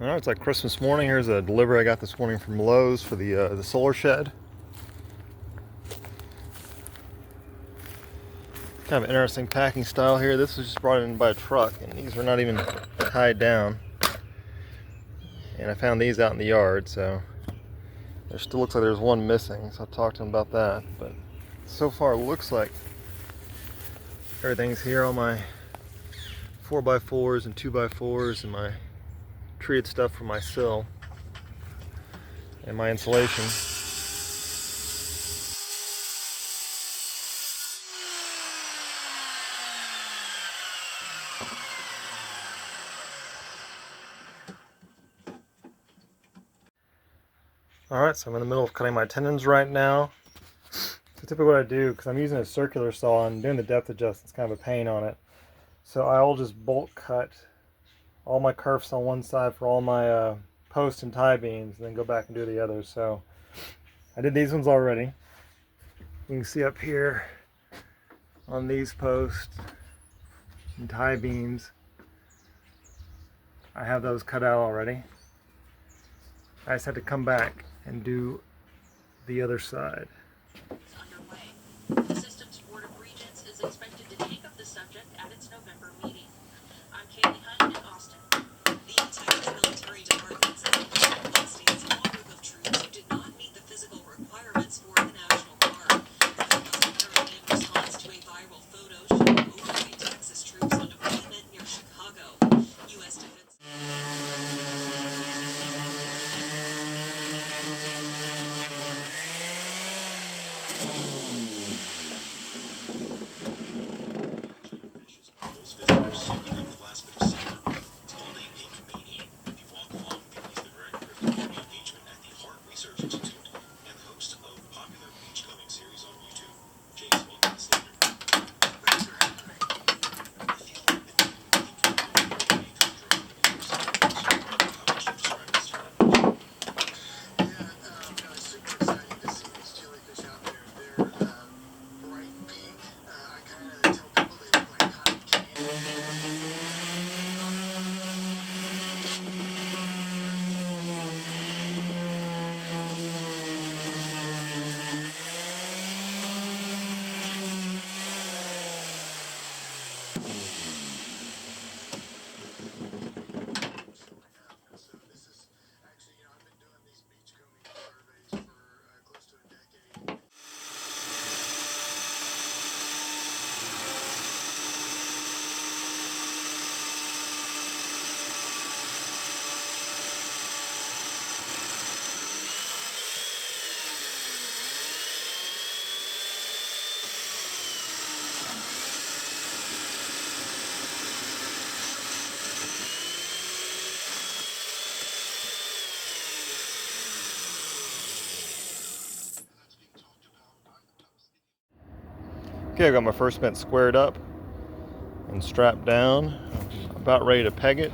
Alright, it's like Christmas morning. Here's a delivery I got this morning from Lowe's for the solar shed. Kind of an interesting packing style here. This was just brought in by a truck, and these were not even tied down. And I found these out in the yard, so there still looks like there's one missing, so I'll talk to him about that. But so far it looks like everything's here. All my 4x4s and 2x4s and my treated stuff for my sill and my insulation. Alright, so I'm in the middle of cutting my tendons right now. So typically what I do, because I'm using a circular saw and doing the depth adjustment, it's kind of a pain on it. So I'll just bolt cut all my kerfs on one side for all my post and tie beams, and then go back and do the others. So I did these ones already. You can see up here on these posts and tie beams, I have those cut out already. I just had to come back and do the other side. Underway. The Systems Board of Regents is expected to take up the subject at its November meeting. I'm Kaylee Hunt in Austin. The entire military department stands in audit of troops who did not meet the physical requirements for the National Guard. The was occurring in response to a viral photo showing overweight Texas troops on deployment near Chicago. U.S. Defense. Okay, I got my first bent squared up and strapped down. I'm about ready to peg it.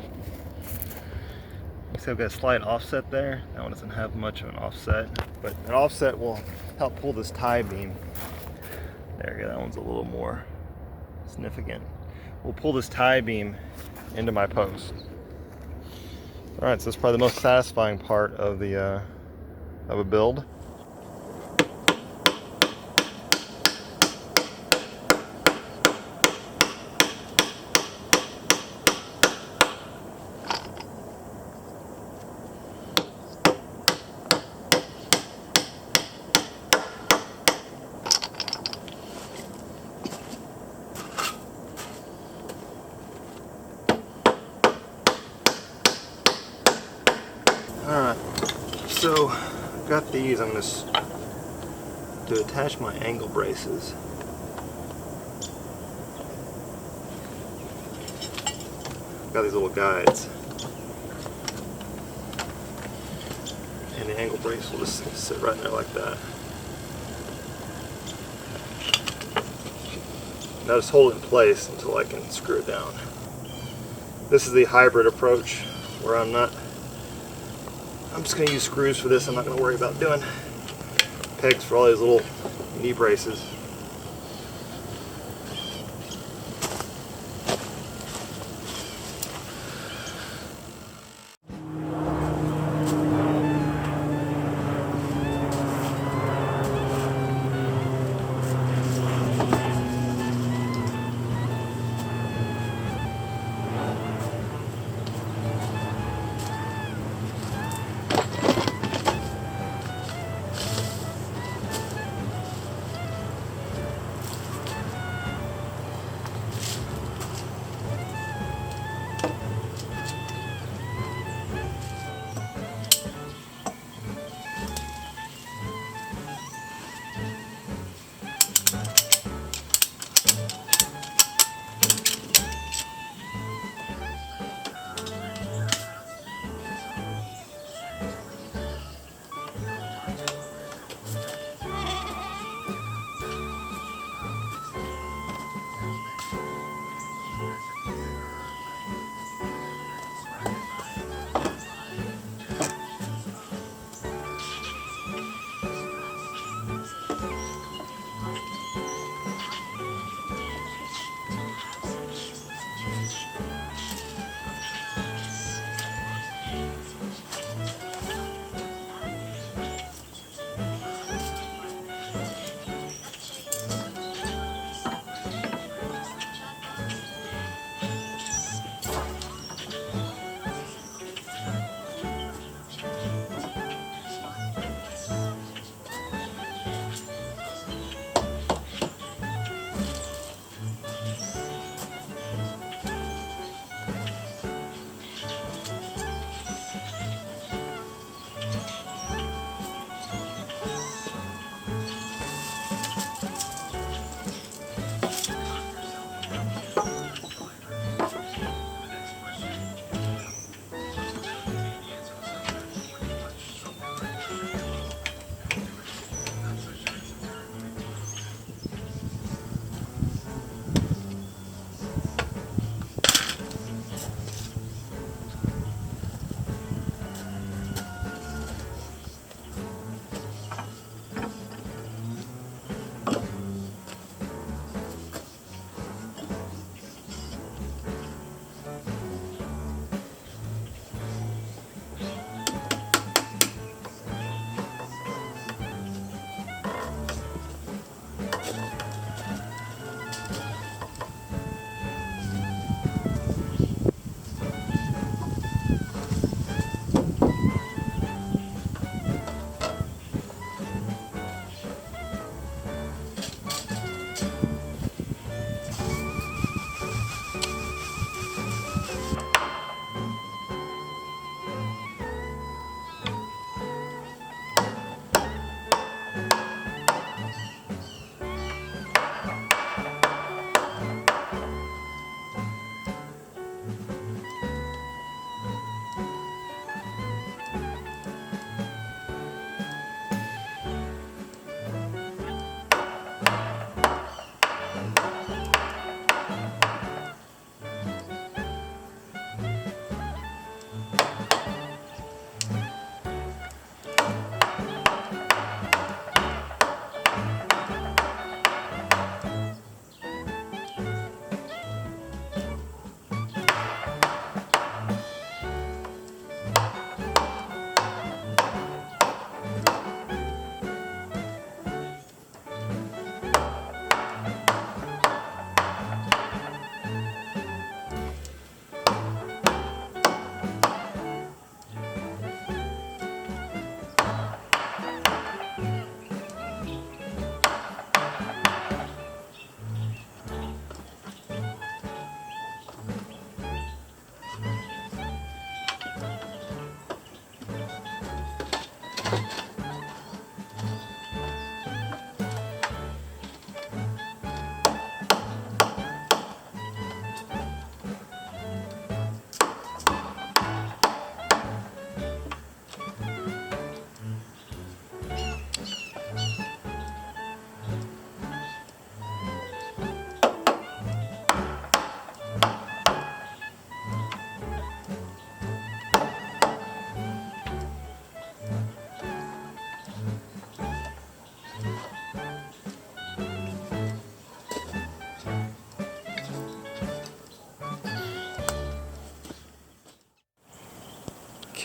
You see I've got a slight offset there. That one doesn't have much of an offset, but an offset will help pull this tie beam. There you go, that one's a little more significant. We'll pull this tie beam into my post. Alright, so that's probably the most satisfying part of a build. Alright, so I've got these. I'm going to attach my angle braces. I've got these little guides. And the angle brace will just sit right in there like that. Now just hold it in place until I can screw it down. This is the hybrid approach where I'm just going to use screws for this. I'm not going to worry about doing pegs for all these little knee braces.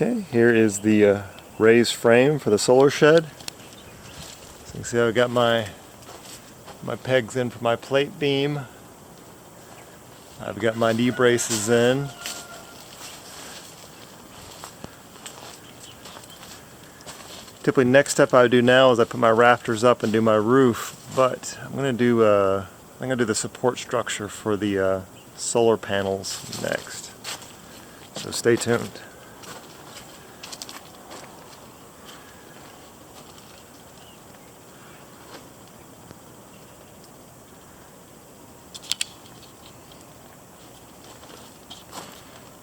Okay, here is the raised frame for the solar shed. So you can see I've got my pegs in for my plate beam. I've got my knee braces in. Typically, next step I would do now is I put my rafters up and do my roof, but I'm gonna do the support structure for the solar panels next. So stay tuned.